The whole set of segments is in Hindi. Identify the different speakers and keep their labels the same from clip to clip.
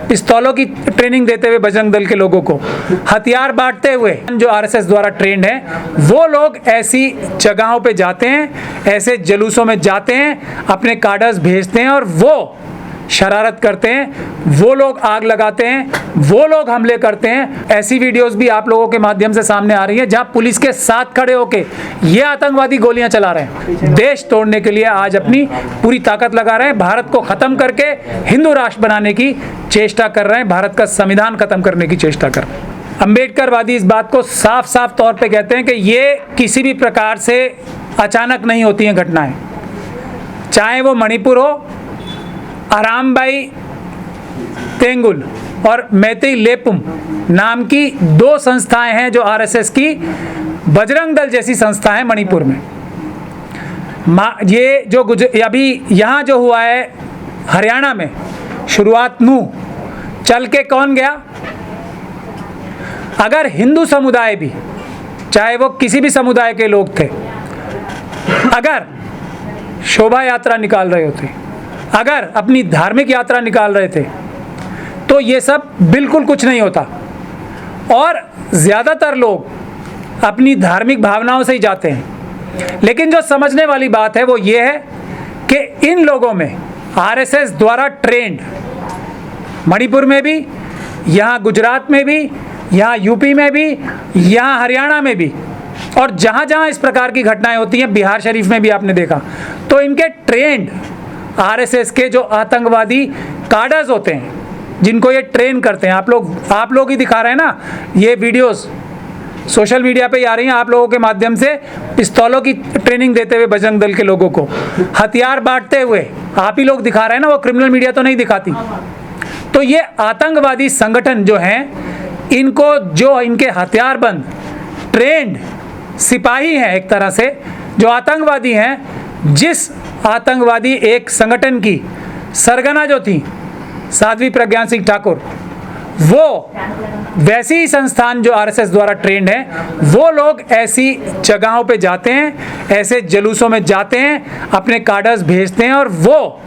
Speaker 1: पिस्तौलों की ट्रेनिंग देते हुए बजरंग दल के लोगों को, हथियार बांटते हुए जो आरएसएस द्वारा ट्रेंड है, वो लोग ऐसी जगहों पे जाते हैं, ऐसे जुलूसों में जाते हैं, अपने कार्डर्स भेजते हैं और वो शरारत करते हैं, वो लोग आग लगाते हैं, वो लोग हमले करते हैं। ऐसी वीडियोस भी आप लोगों के माध्यम से सामने आ रही हैं जहां पुलिस के साथ खड़े होके ये आतंकवादी गोलियां चला रहे हैं। देश तोड़ने के लिए आज अपनी पूरी ताकत लगा रहे हैं, भारत को खत्म करके हिंदू राष्ट्र बनाने की चेष्टा कर रहे हैं, भारत का संविधान खत्म करने की चेष्टा कर रहे हैं। अम्बेडकरवादी इस बात को साफ साफ तौर पर कहते हैं कि ये किसी भी प्रकार से अचानक नहीं होती हैं घटनाएं, चाहे वो मणिपुर हो, आरामबाई तेंगुल और मैतेई लेपुम नाम की दो संस्थाएं हैं जो आरएसएस की बजरंग दल जैसी संस्था है मणिपुर में। ये जो अभी यहाँ जो हुआ है हरियाणा में, शुरुआत नू चल के कौन गया? अगर हिंदू समुदाय भी, चाहे वो किसी भी समुदाय के लोग थे, अगर शोभा यात्रा निकाल रहे होते, अगर अपनी धार्मिक यात्रा निकाल रहे थे, तो ये सब बिल्कुल कुछ नहीं होता। और ज़्यादातर लोग अपनी धार्मिक भावनाओं से ही जाते हैं। लेकिन जो समझने वाली बात है वो ये है कि इन लोगों में आरएसएस द्वारा ट्रेंड मणिपुर में भी, यहाँ गुजरात में भी, यहाँ यूपी में भी, यहाँ हरियाणा में भी, और जहाँ जहाँ इस प्रकार की घटनाएं होती हैं, बिहार शरीफ में भी आपने देखा, तो इनके ट्रेंड आरएसएस के जो आतंकवादी कार्डर्स होते हैं, जिनको ये ट्रेन करते हैं, आप लोग ही दिखा रहे हैं ना, ये वीडियोस सोशल मीडिया पे ही आ रही हैं आप लोगों के माध्यम से, पिस्तौलों की ट्रेनिंग देते हुए बजरंग दल के लोगों को, हथियार बांटते हुए आप ही लोग दिखा रहे हैं ना, वो क्रिमिनल मीडिया तो नहीं दिखाती। तो ये आतंकवादी संगठन जो हैं, इनको जो इनके हथियारबंद ट्रेंड सिपाही हैं, एक तरह से जो आतंकवादी हैं, जिस आतंकवादी एक संगठन की सरगना जो थी साध्वी प्रज्ञा सिंह ठाकुर, वो वैसी ही संस्थान जो आरएसएस द्वारा ट्रेंड है, वो लोग ऐसी जगहों पे जाते हैं, ऐसे जुलूसों में जाते हैं, अपने कार्डर्स भेजते हैं और वो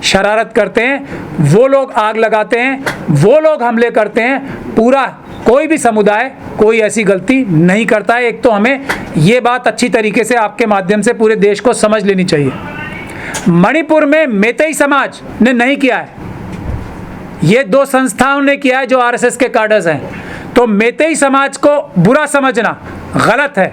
Speaker 1: शरारत करते हैं, वो लोग आग लगाते हैं, वो लोग हमले करते हैं। पूरा कोई भी समुदाय कोई ऐसी गलती नहीं करता है। एक तो हमें ये बात अच्छी तरीके से आपके माध्यम से पूरे देश को समझ लेनी चाहिए। मणिपुर में मैतेई समाज ने नहीं किया है, ये दो संस्थाओं ने किया है जो आरएसएस के कार्डर्स हैं। तो मैतेई समाज को बुरा समझना गलत है,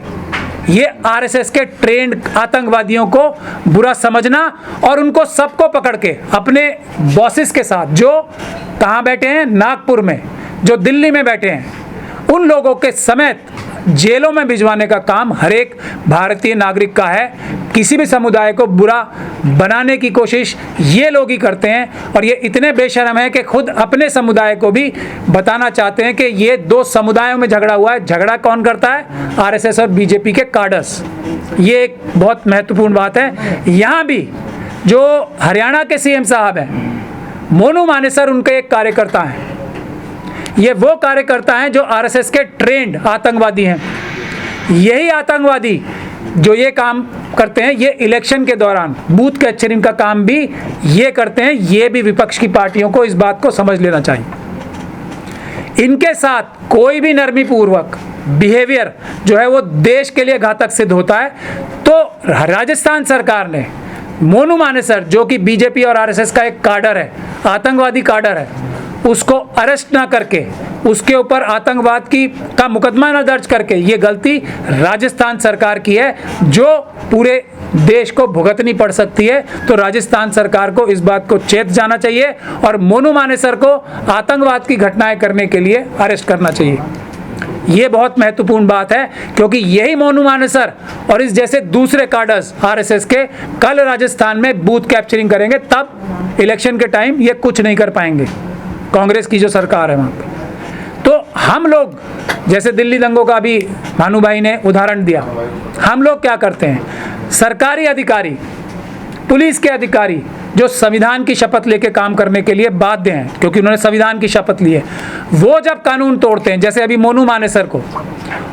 Speaker 1: ये आरएसएस के ट्रेंड आतंकवादियों को बुरा समझना और उनको सबको पकड़ के अपने बॉसेस के साथ, जो कहाँ बैठे हैं, नागपुर में, जो दिल्ली में बैठे हैं, उन लोगों के समेत जेलों में भिजवाने का काम हर एक भारतीय नागरिक का है। किसी भी समुदाय को बुरा बनाने की कोशिश ये लोग ही करते हैं, और ये इतने बेशर्म है कि खुद अपने समुदाय को भी बताना चाहते हैं कि ये दो समुदायों में झगड़ा हुआ है। झगड़ा कौन करता है? आरएसएस और बीजेपी के कार्डर्स। ये एक बहुत महत्वपूर्ण बात है। यहाँ भी जो हरियाणा के सीएम साहब हैं, मोनू मानेसर, उनके एक कार्यकर्ता हैं। ये वो कार्यकर्ता हैं जो आरएसएस के ट्रेंड आतंकवादी हैं। यही आतंकवादी जो ये काम करते हैं, ये इलेक्शन के दौरान बूथ कैप्चरिंग का काम भी ये करते हैं। ये भी विपक्ष की पार्टियों को इस बात को समझ लेना चाहिए। इनके साथ कोई भी नरमी पूर्वक बिहेवियर जो है वो देश के लिए घातक सिद्ध होता है। तो राजस्थान सरकार ने मोनू मानेसर, जो कि बीजेपी और आरएसएस का एक कार्डर है, आतंकवादी कार्डर है, उसको अरेस्ट ना करके, उसके ऊपर आतंकवाद का मुकदमा ना दर्ज करके, ये गलती राजस्थान सरकार की है जो पूरे देश को भुगतनी पड़ सकती है। तो राजस्थान सरकार को इस बात को चेत जाना चाहिए और मोनू मानेसर को आतंकवाद की घटनाएं करने के लिए अरेस्ट करना चाहिए। ये बहुत महत्वपूर्ण बात है, क्योंकि यही मोनू मानेसर और इस जैसे दूसरे कार्डर्स आरएसएस के कल राजस्थान में बूथ कैप्चरिंग करेंगे, तब इलेक्शन के टाइम ये कुछ नहीं कर पाएंगे, कांग्रेस की जो सरकार है वहाँ पे। तो हम लोग, जैसे दिल्ली दंगों का भी भानु भाई ने उदाहरण दिया, हम लोग क्या करते हैं? सरकारी अधिकारी, पुलिस के अधिकारी जो संविधान की शपथ लेके काम करने के लिए बाध्य हैं, क्योंकि उन्होंने संविधान की शपथ ली है, वो जब कानून तोड़ते हैं, जैसे अभी मोनू मानेसर को,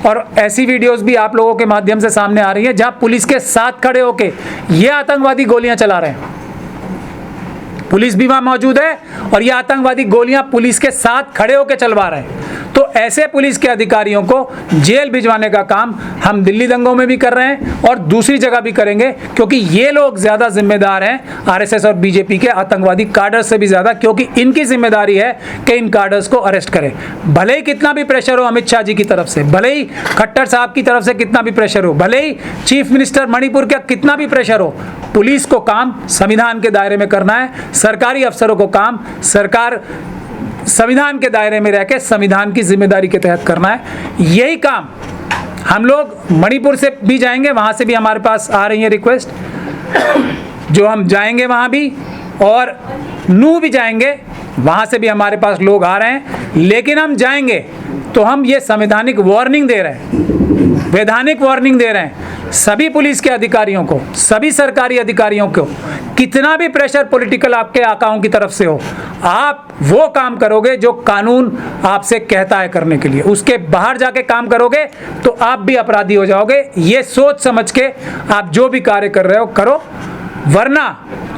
Speaker 1: और ऐसी वीडियोस भी आप लोगों के माध्यम से सामने आ रही हैं जहां पुलिस के साथ खड़े होके ये आतंकवादी गोलियां चला रहे हैं। पुलिस भी वहाँ मौजूद है और ये आतंकवादी गोलियां पुलिस के साथ खड़े होकर चलवा रहे हैं। तो ऐसे पुलिस के अधिकारियों को जेल भिजवाने का काम हम दिल्ली दंगों में भी कर रहे हैं और दूसरी जगह भी करेंगे, क्योंकि ये लोग ज़्यादा जिम्मेदार हैं आरएसएस और बीजेपी के आतंकवादी कार्डर से भी ज़्यादा, क्योंकि इनकी जिम्मेदारी है कि इन कार्डर्स को अरेस्ट करें। भले ही कितना भी प्रेशर हो अमित शाह जी की तरफ से, भले ही खट्टर साहब की तरफ से कितना भी प्रेशर हो, भले ही चीफ मिनिस्टर मणिपुर का कितना भी प्रेशर हो, पुलिस को काम संविधान के दायरे में करना है। सरकारी अफसरों को काम सरकार संविधान के दायरे में रह के संविधान की जिम्मेदारी के तहत करना है। यही काम हम लोग मणिपुर से भी जाएंगे, वहाँ से भी हमारे पास आ रही है रिक्वेस्ट, जो हम जाएंगे वहाँ भी, और नू भी जाएंगे, वहाँ से भी हमारे पास लोग आ रहे हैं। लेकिन हम जाएंगे तो हम ये संवैधानिक वार्निंग दे रहे हैं, वैधानिक वार्निंग दे रहे हैं सभी पुलिस के अधिकारियों को, सभी सरकारी अधिकारियों को, कितना भी प्रेशर पॉलिटिकल आपके आकाओं की तरफ से हो, आप वो काम करोगे जो कानून आपसे कहता है करने के लिए, उसके बाहर जाके काम करोगे तो आप भी अपराधी हो जाओगे। ये सोच समझ के आप जो भी कार्य कर रहे हो करो, वरना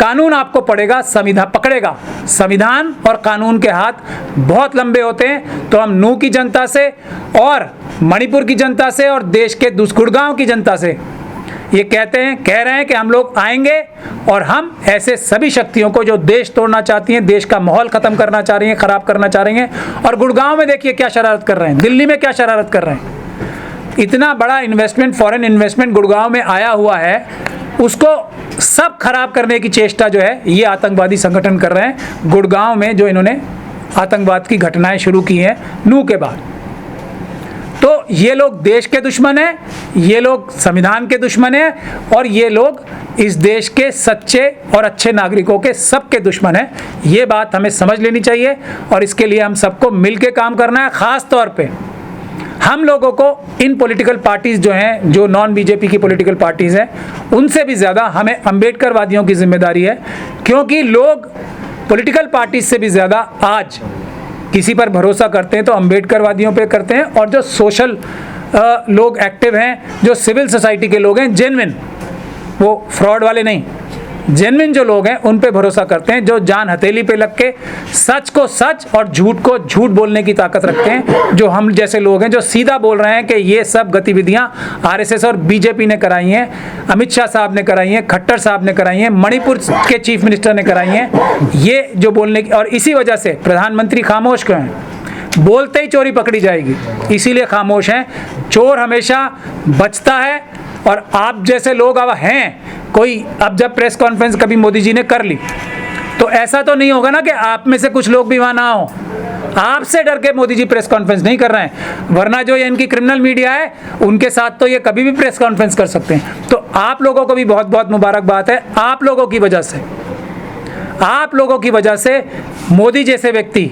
Speaker 1: कानून आपको पड़ेगा, संविधान पकड़ेगा। संविधान और कानून के हाथ बहुत लंबे होते हैं। तो हम नू की जनता से और मणिपुर की जनता से और देश के गुड़गांव की जनता से ये कह रहे हैं कि हम लोग आएंगे और हम ऐसे सभी शक्तियों को जो देश तोड़ना चाहती हैं, देश का माहौल ख़त्म करना चाह रही हैं, ख़राब करना चाह रही हैं, और गुड़गांव में देखिए क्या शरारत कर रहे हैं, दिल्ली में क्या शरारत कर रहे हैं। इतना बड़ा इन्वेस्टमेंट, फॉरेन इन्वेस्टमेंट गुड़गांव में आया हुआ है, उसको सब खराब करने की चेष्टा जो है ये आतंकवादी संगठन कर रहे हैं गुड़गांव में, जो इन्होंने आतंकवाद की घटनाएं शुरू की हैं नू के बाद। तो ये लोग देश के दुश्मन हैं, ये लोग संविधान के दुश्मन हैं, और ये लोग इस देश के सच्चे और अच्छे नागरिकों के सबके दुश्मन हैं। ये बात हमें समझ लेनी चाहिए और इसके लिए हम सबको मिलकर काम करना है। ख़ास तौर पे हम लोगों को इन पॉलिटिकल पार्टीज़ जो हैं, जो नॉन बीजेपी की पॉलिटिकल पार्टीज़ हैं, उनसे भी ज़्यादा हमें अम्बेडकरवादियों की जिम्मेदारी है, क्योंकि लोग पॉलिटिकल पार्टीज से भी ज़्यादा आज किसी पर भरोसा करते हैं तो अम्बेडकरवादियों पे करते हैं। और जो सोशल लोग एक्टिव हैं, जो सिविल सोसाइटी के लोग हैं, जेन्युइन, वो फ्रॉड वाले नहीं, जेन्युइन जो लोग हैं उन पे भरोसा करते हैं, जो जान हथेली पे लग के सच को सच और झूठ को झूठ बोलने की ताकत रखते हैं, जो हम जैसे लोग हैं, जो सीधा बोल रहे हैं कि ये सब गतिविधियां आरएसएस और बीजेपी ने कराई हैं, अमित शाह साहब ने कराई हैं, खट्टर साहब ने कराई हैं, मणिपुर के चीफ मिनिस्टर ने कराई हैं। ये जो बोलने की, और इसी वजह से प्रधानमंत्री खामोश क्यों हैं? बोलते ही चोरी पकड़ी जाएगी, इसीलिए खामोश हैं। चोर हमेशा बचता है, और आप जैसे लोग अब हैं कोई, अब जब प्रेस कॉन्फ्रेंस कभी मोदी जी ने कर ली तो ऐसा तो नहीं होगा ना कि आप में से कुछ लोग भी वहाँ ना हो। आपसे डर के मोदी जी प्रेस कॉन्फ्रेंस नहीं कर रहे हैं, वरना जो ये इनकी क्रिमिनल मीडिया है उनके साथ तो ये कभी भी प्रेस कॉन्फ्रेंस कर सकते हैं। तो आप लोगों को भी बहुत बहुत मुबारकबाद है। आप लोगों की वजह से, आप लोगों की वजह से मोदी जैसे व्यक्ति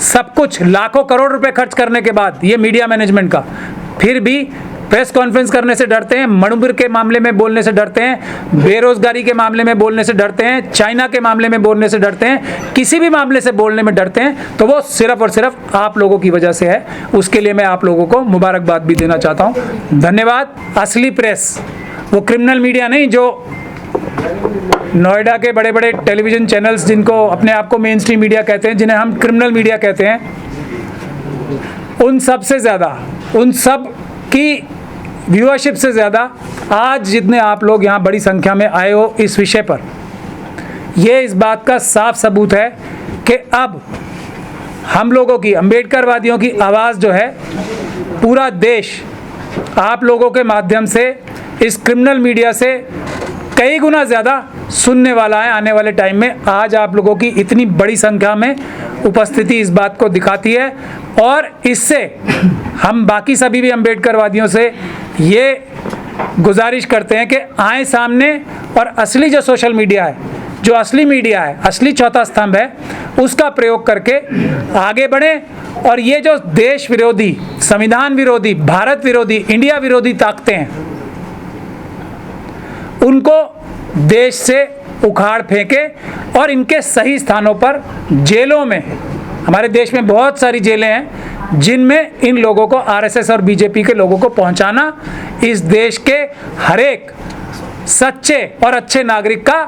Speaker 1: सब कुछ लाखों करोड़ रुपए खर्च करने के बाद, ये मीडिया मैनेजमेंट का, फिर भी प्रेस कॉन्फ्रेंस करने से डरते हैं, मणिपुर के मामले में बोलने से डरते हैं, बेरोजगारी के मामले में बोलने से डरते हैं, चाइना के मामले में बोलने से डरते हैं, किसी भी मामले से बोलने में डरते हैं, तो वो सिर्फ और सिर्फ आप लोगों की वजह से है। उसके लिए मैं आप लोगों को मुबारकबाद भी देना चाहता हूँ। धन्यवाद। असली प्रेस, वो क्रिमिनल मीडिया नहीं, जो नोएडा के बड़े बड़े टेलीविज़न चैनल्स जिनको अपने आप को मेन स्ट्रीम मीडिया कहते हैं, जिन्हें हम क्रिमिनल मीडिया कहते हैं, उन सब से ज़्यादा, उन सब की व्यूअरशिप से ज़्यादा आज जितने आप लोग यहाँ बड़ी संख्या में आए हो इस विषय पर, ये इस बात का साफ सबूत है कि अब हम लोगों की, अम्बेडकरवादियों की आवाज़ जो है, पूरा देश आप लोगों के माध्यम से इस क्रिमिनल मीडिया से कई गुना ज़्यादा सुनने वाला है आने वाले टाइम में। आज आप लोगों की इतनी बड़ी संख्या में उपस्थिति इस बात को दिखाती है, और इससे हम बाकी सभी भी अम्बेडकरवादियों से ये गुजारिश करते हैं कि आए सामने और असली जो सोशल मीडिया है, जो असली मीडिया है, असली चौथा स्तंभ है, उसका प्रयोग करके आगे बढ़ें। और ये जो देश विरोधी, संविधान विरोधी, भारत विरोधी, इंडिया विरोधी ताकतें हैं, उनको देश से उखाड़ फेंके और इनके सही स्थानों पर, जेलों में, हमारे देश में बहुत सारी जेलें हैं जिनमें इन लोगों को, आरएसएस और बीजेपी के लोगों को पहुंचाना इस देश के हर एक सच्चे और अच्छे नागरिक का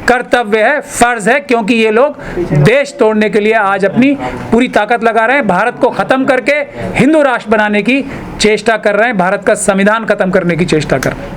Speaker 1: कर्तव्य है, फर्ज है, क्योंकि ये लोग देश तोड़ने के लिए आज अपनी पूरी ताकत लगा रहे हैं। भारत को ख़त्म करके हिंदू राष्ट्र बनाने की चेष्टा कर रहे हैं, भारत का संविधान ख़त्म करने की चेष्टा कर रहे हैं।